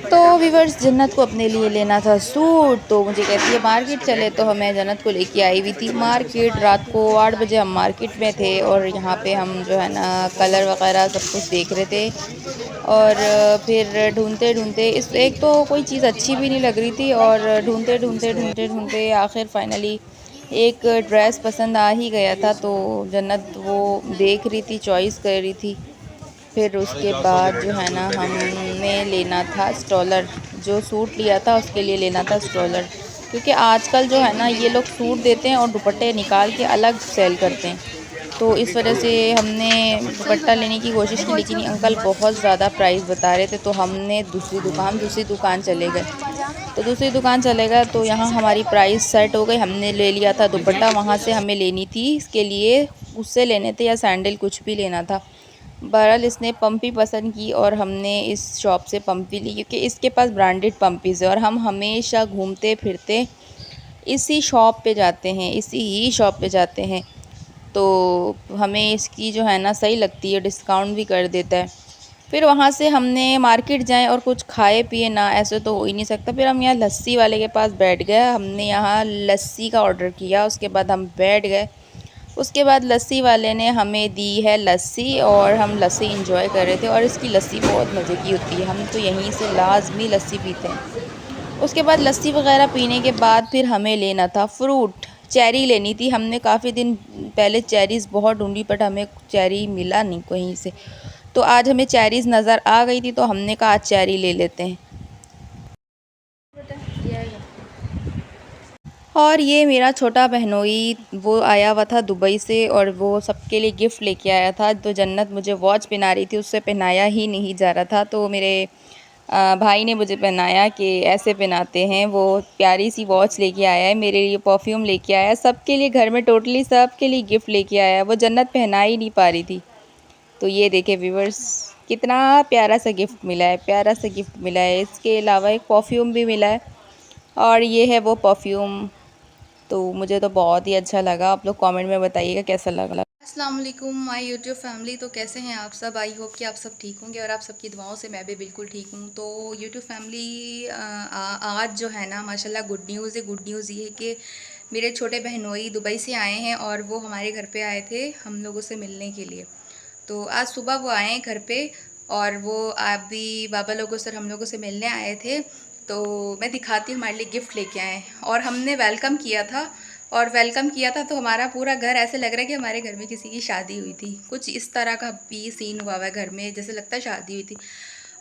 तो व्यूवर्स, जन्नत को अपने लिए लेना था सूट, तो मुझे कहती है मार्केट चले। तो हमें जन्नत को लेके आई हुई थी मार्केट। रात को 8 बजे हम मार्केट में थे और यहाँ पे हम जो है ना कलर वगैरह सब कुछ देख रहे थे। और फिर ढूंढते ढूंढते इस एक तो कोई चीज़ अच्छी भी नहीं लग रही थी, और ढूंढते ढूंढते ढूंढते ढूंढते आखिर फाइनली एक ड्रेस पसंद आ ही गया था। तो जन्नत वो देख रही थी, चॉइस कर रही थी। फिर उसके बाद जो है ना हमने लेना था स्टॉलर। जो सूट लिया था उसके लिए लेना था स्टॉलर, क्योंकि आजकल जो है ना ये लोग सूट देते हैं और दुपट्टे निकाल के अलग सेल करते हैं। तो इस वजह से हमने दुपट्टा लेने की कोशिश की, लेकिन ये अंकल बहुत ज़्यादा प्राइस बता रहे थे। तो हमने दूसरी दुकान चले गए। तो दूसरी दुकान चले गए तो यहाँ हमारी प्राइस सेट हो गई। हमने ले लिया था दुपट्टा, वहाँ से हमें लेनी थी इसके लिए, उससे लेने थे या सैंडल कुछ भी लेना था। बहरहाल इसने पम्पी पसंद की और हमने इस शॉप से पम्पी ली, क्योंकि इसके पास ब्रांडेड पम्पीज़ है और हम हमेशा घूमते फिरते इसी शॉप पे जाते हैं, इसी ही शॉप पे जाते हैं। तो हमें इसकी जो है ना सही लगती है, डिस्काउंट भी कर देता है। फिर वहाँ से हमने मार्केट जाएं और कुछ खाए पिए ना, ऐसे तो हो ही नहीं सकता। फिर हम यहाँ लस्सी वाले के पास बैठ गए। हमने यहाँ लस्सी का ऑर्डर किया, उसके बाद हम बैठ गए। उसके बाद लस्सी वाले ने हमें दी है लस्सी और हम लस्सी इंजॉय कर रहे थे। और इसकी लस्सी बहुत मज़े की होती है, हम तो यहीं से लाजमी लस्सी पीते हैं। उसके बाद लस्सी वगैरह पीने के बाद फिर हमें लेना था फ्रूट। चेरी लेनी थी। हमने काफ़ी दिन पहले चेरीज़ बहुत ढूंढी, बट हमें चेरी मिला नहीं कहीं से। तो आज हमें चेरीज़ नज़र आ गई थी, तो हमने कहा आज चेरी ले लेते हैं। और ये मेरा छोटा बहनोई वो आया हुआ था दुबई से, और वो सबके लिए गिफ्ट लेके आया था। तो जन्नत मुझे वॉच पहना रही थी, उससे पहनाया ही नहीं जा रहा था। तो मेरे भाई ने मुझे पहनाया कि ऐसे पहनाते हैं। वो प्यारी सी वॉच लेके आया है, मेरे लिए परफ्यूम लेके आया है, सबके लिए घर में टोटली सबके लिए गिफ्ट लेके आया है। वो जन्नत पहना ही नहीं पा रही थी। तो ये देखे व्यूवर्स, कितना प्यारा सा गिफ्ट मिला है, प्यारा सा गिफ्ट मिला है। इसके अलावा एक परफ्यूम भी मिला है, और ये है वो परफ्यूम। तो मुझे तो बहुत ही अच्छा लगा। आप लोग कमेंट में बताइएगा कैसा लगा। अस्सलाम वालेकुम माय यूट्यूब फैमिली। तो कैसे हैं आप सब? आई होप कि आप सब ठीक होंगे, और आप सबकी दुआओं से मैं भी बिल्कुल ठीक हूँ। तो यूट्यूब फैमिली, आज जो है ना माशाल्लाह गुड न्यूज़ है। गुड न्यूज़ ये है कि मेरे छोटे बहनोई दुबई से आए हैं, और वो हमारे घर पे आए थे हम लोगों से मिलने के लिए। तो आज सुबह वो आए हैं घर पे, और वो आप भी बाबा लोगों से हम लोगों से मिलने आए थे। तो मैं दिखाती हूँ, हमारे लिए गिफ्ट लेके आए हैं। और हमने वेलकम किया था, तो हमारा पूरा घर ऐसे लग रहा है कि हमारे घर में किसी की शादी हुई थी। कुछ इस तरह का भी सीन हुआ हुआ है घर में, जैसे लगता है शादी हुई थी।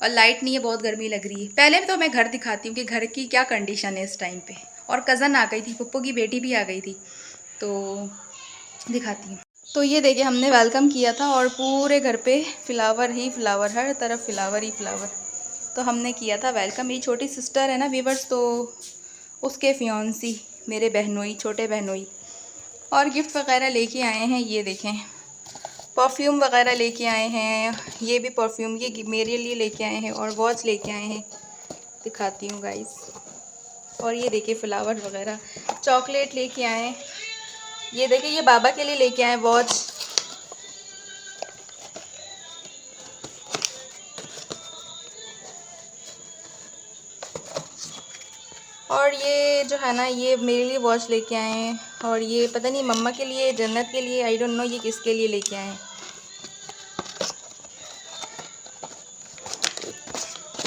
और लाइट नहीं है, बहुत गर्मी लग रही है। पहले तो मैं घर दिखाती हूँ कि घर की क्या कंडीशन है इस टाइम पे। और कज़न आ गई थी, पप्पू की बेटी भी आ गई थी, तो दिखाती हूँ। तो ये देखिए, हमने वेलकम किया था और पूरे घर पे फ्लावर ही फ्लावर, हर तरफ फ्लावर ही फ्लावर। तो हमने किया था वेलकम। मेरी छोटी सिस्टर है ना व्यूवर्स, तो उसके फियांसी, मेरे बहनोई, छोटे बहनोई। और गिफ्ट वगैरह लेके आए हैं, ये देखें परफ्यूम वगैरह लेके आए हैं। ये भी परफ्यूम ये मेरे लिए लेके आए हैं, और वॉच लेके आए हैं, दिखाती हूँ गाइस। और ये देखिए फ्लावर वगैरह, चॉकलेट लेके आए। ये देखिए, ये बाबा के लिए लेके आए वॉच। और ये जो है ना, ये मेरे लिए वॉच लेके आए हैं। और ये पता नहीं मम्मा के लिए, जन्नत के लिए, आई डोंट नो ये किसके लिए लेके आए हैं।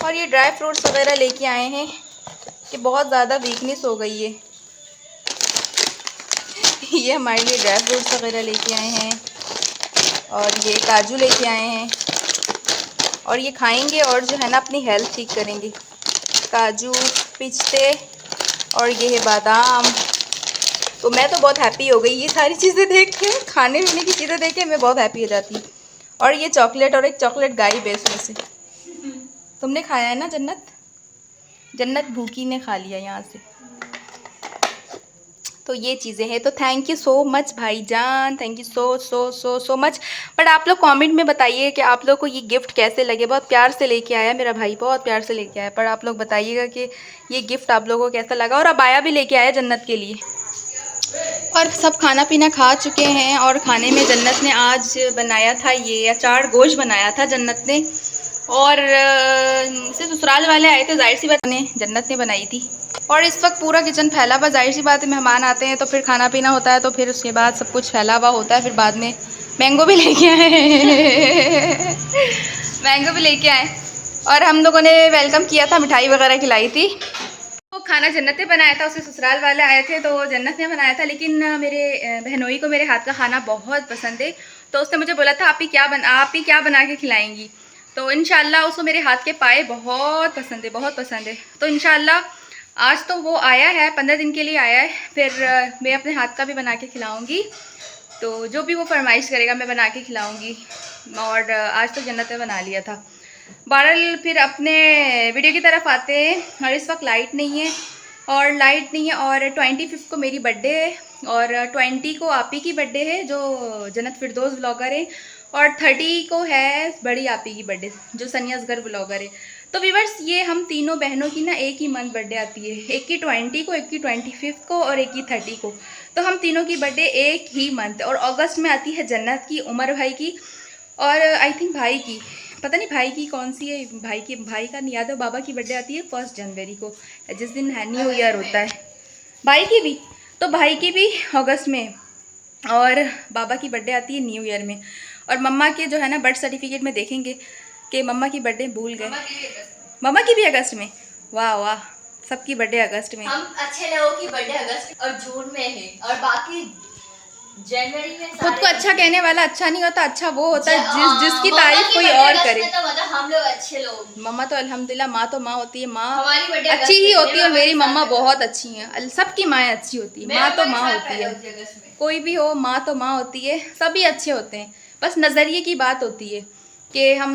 और ये ड्राई फ्रूट्स वगैरह लेके आए हैं कि बहुत ज़्यादा वीकनेस हो गई है। ये हमारे लिए ड्राई फ्रूट्स वगैरह लेके आए हैं। और ये काजू लेके आए हैं, और ये खाएंगे और जो है ना अपनी हेल्थ ठीक करेंगे। काजू, पिस्ते, और ये है बादाम। तो मैं तो बहुत हैप्पी हो गई ये सारी चीज़ें देख के, खाने पीने की चीज़ें देख के मैं बहुत हैप्पी हो जाती हूँ। और ये चॉकलेट, और एक चॉकलेट गायब है इसमें से। तुमने खाया है ना जन्नत? जन्नत भूखी ने खा लिया यहाँ से। तो ये चीज़ें हैं। तो थैंक यू सो मच भाईजान, thank you so so so so much. But आप लोग कमेंट में बताइए कि आप लोग को ये गिफ्ट कैसे लगे। बहुत प्यार से लेके आया मेरा भाई, बहुत प्यार से लेके आया। पर आप लोग बताइएगा कि ये गिफ्ट आप लोगों को कैसा लगा। और अबाया भी लेके आया जन्नत के लिए। और सब खाना पीना खा चुके हैं, और खाने में जन्नत ने आज बनाया था, ये अचार गोश्त बनाया था जन्नत ने। और से ससुराल वाले आए थे, जाहिर सी बात ने जन्नत ने बनाई थी। और इस वक्त पूरा किचन फैला हुआ, जाहिर सी बात है मेहमान आते हैं तो फिर खाना पीना होता है, तो फिर उसके बाद सब कुछ फैला हुआ होता है। फिर बाद में मैंगो भी लेके आए मैंगो भी लेके आए और हम लोगों ने वेलकम किया था, मिठाई वगैरह खिलाई थी। तो खाना जन्नत ने बनाया था, उसके ससुराल वाले आए थे तो जन्नत ने बनाया था। लेकिन मेरे बहनोई को मेरे हाथ का खाना बहुत पसंद है, तो उसने मुझे बोला था आप ही क्या बना के खिलाएंगी। तो इंशाल्लाह उसको मेरे हाथ के पाए बहुत पसंद है, बहुत पसंद है। तो इंशाल्लाह आज तो वो आया है, 15 दिन के लिए आया है, फिर मैं अपने हाथ का भी बना के खिलाऊँगी। तो जो भी वो फरमाइश करेगा मैं बना के खिलाऊँगी। और आज तो जन्नत ने बना लिया था। बहरहाल फिर अपने वीडियो की तरफ आते हैं। और इस वक्त लाइट नहीं है, और 25 को मेरी बर्थडे है, और 20 को आपी की बर्थडे है जो जन्नत फिरदौस व्लॉगर है, और 30 को है बड़ी आपी की बर्थडे जो सनिया असगर व्लॉगर है। तो व्यूअर्स ये हम तीनों बहनों की ना एक ही मंथ बर्थडे आती है, एक की 20 को, एक की 25 को और एक की 30 को। तो हम तीनों की बर्थडे एक ही मंथ। और अगस्त में आती है जन्नत की, उमर भाई की, और आई थिंक भाई की, पता नहीं भाई की कौन सी है, भाई का नहीं याद है। बाबा की बर्थडे आती है 1 जनवरी को, जिस दिन न्यू ईयर होता है। भाई की भी, तो भाई की भी अगस्त में, और बाबा की बर्थडे आती है न्यू ईयर में। और मम्मा के जो है ना बर्थ सर्टिफिकेट में देखेंगे कि मम्मा की बर्थडे भूल गए। मम्मा की भी अगस्त में, वाह वाह, सबकी बर्थडे अगस्त में। हम अच्छे लोगों की बर्थडे अगस्त और जून में है, और बाकी जनवरी में। खुद को अच्छा कहने वाला अच्छा नहीं होता, अच्छा वो होता है जिसकी मम्मा तारीफ की कोई बर्थडे और अगस्त करे। में तो मतलब हम लोग अच्छे लोग। मम्मा तो अल्हम्दुलिल्लाह, माँ तो माँ होती है, माँ हमारी बर्थडे अच्छी अगस्त ही में, होती है, और मेरी मेरे मम्मा साथ बहुत अच्छी हैं। सबकी माएँ अच्छी होती है, माँ तो माँ होती है, अगस्त में। कोई भी हो माँ तो माँ होती है, सभी अच्छे होते हैं। बस नज़रिए की बात होती है कि हम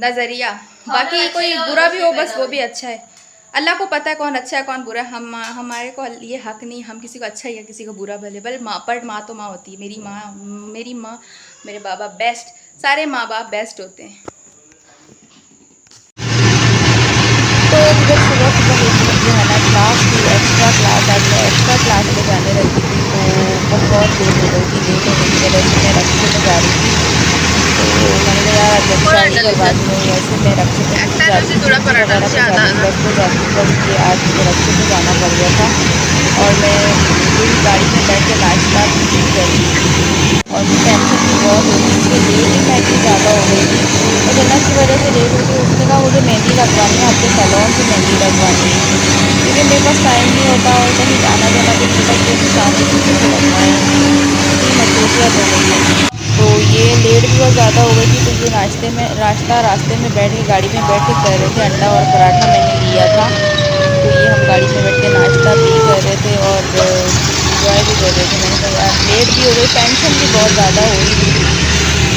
नज़रिया, बाकी कोई बुरा भी हो बस वो भी अच्छा है। अल्लाह को पता है कौन अच्छा है कौन बुरा। हम हमारे को ये हक नहीं हम किसी को अच्छा या किसी को बुरा भले, बल माँ पर माँ तो माँ होती है। मेरी माँ, मेरे बाबा बेस्ट, सारे माँ बाप बेस्ट होते हैं। तो जब सुबह सुबह मेरी जो है ना क्लास थी, एक्स्ट्रा क्लास, आज मैं एक्स्ट्रा क्लास में जाने लगी थी, तो बहुत लेट हो गई थी, लेट हो गई थी। वैसे मैं रक्शे में जा रही थी, तो मैंने कहा यार आज अच्छा नहीं करवाती हूँ, वैसे मैं रक्शे में नहीं जाती, स्कूटी वगैरह पे जाती हूँ, बस पे जाती हूँ, बस ये आज मुझे रक्शे में जाना पड़ गया था। और मैं पूरी गाड़ी में बैठ के नाश्ता भी नहीं कर रही थी, और मुझे टेंशन भी बहुत हो रही थी कि लेट ही मैं इतनी ज़्यादा हो गई थी। तो जन्नत की वजह से लेट हो गई, उसने कहा मुझे मेहंदी लगवानी है, आपके सैलून से मेहंदी लगवानी है, क्योंकि मेरे पास टाइम नहीं होता और कहीं जाना जाना भी नहीं होता कि सामने किसी से लगवाएँ, इतनी मसरूफियत हो गई है। तो ये लेट भी बहुत ज़्यादा हो गई थी, तो ये रास्ते में बैठ के गाड़ी में बैठ के कर रहे थे। अंडा और पराठा मैंने लिया था, तो ये हम गाड़ी में बैठ के नाश्ता भी कर रहे थे और इंजॉय भी कर रहे थे। मैंने कहा यार लेट भी हो गई, टेंशन भी बहुत ज़्यादा हो रही थी।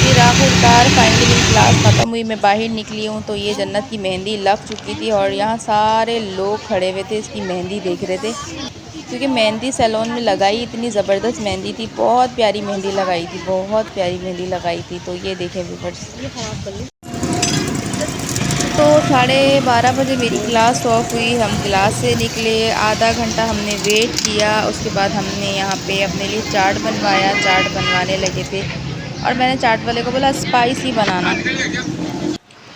फिर आखिरकार फाइनली मेरी क्लास ख़त्म हुई, मैं बाहर निकली हूँ तो ये जन्नत की मेहंदी लग चुकी थी, और यहाँ सारे लोग खड़े हुए थे इसकी मेहंदी देख रहे थे, क्योंकि मेहंदी सैलून में लगाई इतनी ज़बरदस्त मेहंदी थी, बहुत प्यारी मेहंदी लगाई थी, बहुत प्यारी मेहंदी लगाई थी। तो ये देखें व्यूअर्स, तो 12:30 बजे मेरी क्लास ऑफ हुई, हम क्लास से निकले, आधा घंटा हमने वेट किया, उसके बाद हमने यहाँ पे अपने लिए चाट बनवाया, चाट बनवाने लगे थे, और मैंने चाट वाले को बोला स्पाइसी बनाना।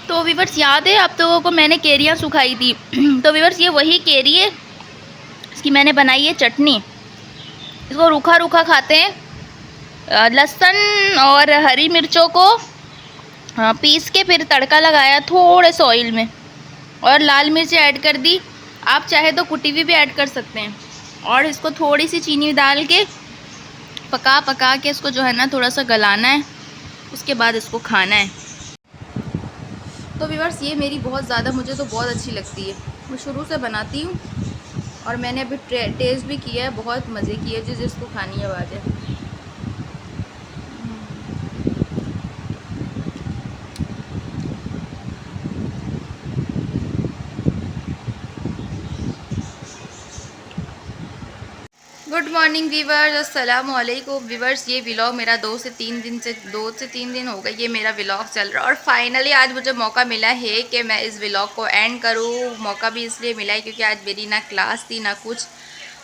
तो व्यूअर्स याद है आप लोगों को मैंने केरियाँ सुखाई थी तो व्यूअर्स ये वही केरी है, इसकी मैंने बनाई है चटनी। इसको रूखा रूखा खाते हैं, लहसुन और हरी मिर्चों को पीस के फिर तड़का लगाया थोड़े से ऑयल में, और लाल मिर्च ऐड कर दी, आप चाहे तो कुटी हुई भी ऐड कर सकते हैं। और इसको थोड़ी सी चीनी डाल के पका के इसको जो है ना थोड़ा सा गलाना है, उसके बाद इसको खाना है। तो व्यूअर्स ये मेरी बहुत ज़्यादा, मुझे तो बहुत अच्छी लगती है, मैं शुरू से बनाती हूँ, और मैंने अभी टेस्ट भी किया है, बहुत मज़े की है, जिसको खानी है बात है। गुड मॉर्निंग वीवर्स, अस्सलाम वालेकुम वीवर्स। ये व्लॉग मेरा 2 से 3 दिन हो गए ये मेरा व्लॉग चल रहा है, और फाइनली आज मुझे मौका मिला है कि मैं इस व्लॉग को एंड करूँ। मौका भी इसलिए मिला है क्योंकि आज मेरी ना क्लास थी ना कुछ,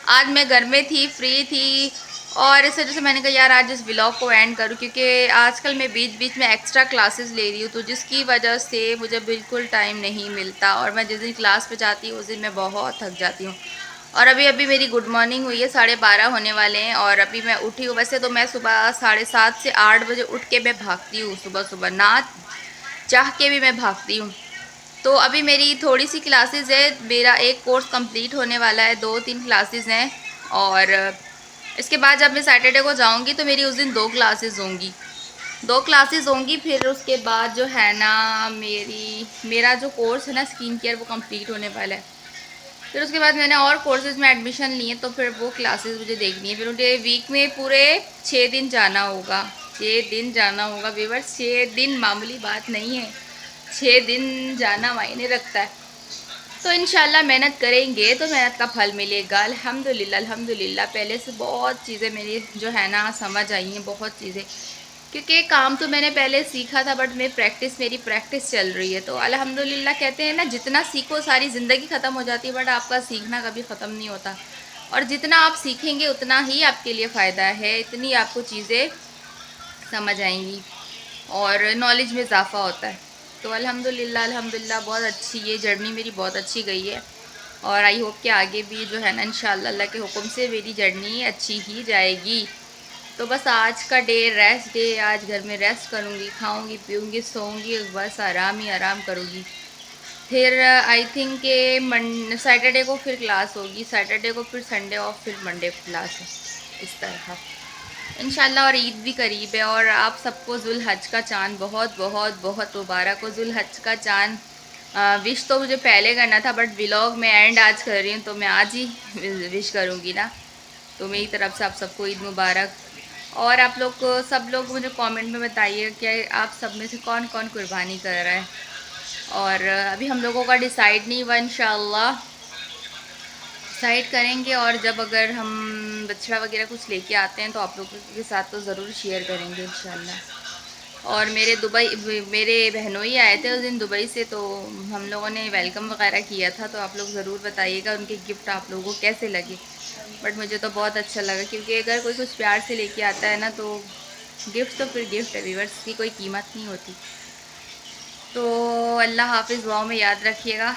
आज मैं घर में थी, फ्री थी, और इस वजह से मैंने कहा यार आज इस व्लॉग को एंड करूँ, क्योंकि आजकल मैं बीच बीच में एक्स्ट्रा क्लासेस ले रही हूँ, तो जिसकी वजह से मुझे बिल्कुल टाइम नहीं मिलता, और मैं जिस दिन क्लास पे जाती हूँ उस दिन मैं बहुत थक जाती हूँ। और अभी अभी मेरी गुड मॉर्निंग हुई है, 12:30 होने वाले हैं और अभी मैं उठी हूँ। वैसे तो मैं सुबह 7:30 से 8 बजे उठ के मैं भागती हूँ, सुबह सुबह ना चाह के भी मैं भागती हूँ। तो अभी मेरी थोड़ी सी क्लासेस है, मेरा एक कोर्स कंप्लीट होने वाला है, 2-3 क्लासेस हैं। और इसके बाद जब मैं सैटरडे को जाऊंगी तो मेरी उस दिन 2 क्लासेस होंगी। फिर उसके बाद जो है ना, मेरा जो कोर्स है ना स्किन केयर, वो कंप्लीट होने वाला है। फिर उसके बाद मैंने और कोर्सेज में एडमिशन लिए, तो फिर वो क्लासेस मुझे देखनी है। फिर मुझे वीक में पूरे 6 दिन जाना होगा, 6 दिन जाना होगा व्यूअर्स। 6 दिन मामूली बात नहीं है, 6 दिन जाना मायने रखता है। तो इंशाल्लाह मेहनत करेंगे तो मेहनत का फल मिलेगा। अल्हम्दुलिल्लाह अल्हम्दुलिल्लाह, पहले से बहुत चीज़ें मेरी जो है ना समझ आई हैं, बहुत चीज़ें। क्योंकि काम तो मैंने पहले सीखा था, बट मेरी प्रैक्टिस चल रही है। तो अल्हम्दुलिल्लाह, कहते हैं ना जितना सीखो सारी ज़िंदगी ख़त्म हो जाती है, बट आपका सीखना कभी ख़त्म नहीं होता। और जितना आप सीखेंगे उतना ही आपके लिए फ़ायदा है, इतनी आपको चीज़ें समझ आएंगी और नॉलेज में इजाफ़ा होता है। तो अल्हम्दुलिल्लाह अल्हम्दुलिल्लाह, बहुत अच्छी ये जर्नी मेरी बहुत अच्छी गई है। और आई होप कि आगे भी जो है ना इंशाअल्लाह अल्लाह के हुक्म से मेरी जर्नी अच्छी ही जाएगी। तो बस आज का डे रेस्ट डे, आज घर में रेस्ट करूँगी, खाऊँगी पीऊँगी सोऊंगी, बस आराम ही आराम करूँगी। फिर आई थिंक के सैटरडे को फिर क्लास होगी, सैटरडे को फिर संडे ऑफ, फिर मंडे को क्लास है, इस तरह इंशाल्लाह। और ईद भी करीब है, और आप सबको जुल हज का चाँद बहुत बहुत बहुत मुबारक हो। जुल हज का चाँद विश तो मुझे पहले करना था, बट व्लॉग में एंड आज कर रही हूँ, तो मैं आज ही विश करूँगी ना। तो मेरी तरफ से आप सबको ईद मुबारक। और आप लोग को, सब लोग मुझे कमेंट में बताइए कि आप सब में से कौन कौन कुर्बानी कर रहा है। और अभी हम लोगों का डिसाइड नहीं हुआ, इंशाल्लाह डिसाइड करेंगे। और जब अगर हम बछड़ा वगैरह कुछ लेके आते हैं तो आप लोगों के साथ तो ज़रूर शेयर करेंगे इंशाल्लाह। और मेरे बहनोई आए थे उस दिन दुबई से, तो हम लोगों ने वेलकम वगैरह किया था। तो आप लोग ज़रूर बताइएगा उनके गिफ्ट आप लोगों को कैसे लगे। बट मुझे तो बहुत अच्छा लगा, क्योंकि अगर कोई कुछ प्यार से लेके आता है ना, तो गिफ्ट तो फिर गिफ्ट है व्यूअर्स, की कोई कीमत नहीं होती। तो अल्लाह हाफिज़, दुआओं में याद रखिएगा।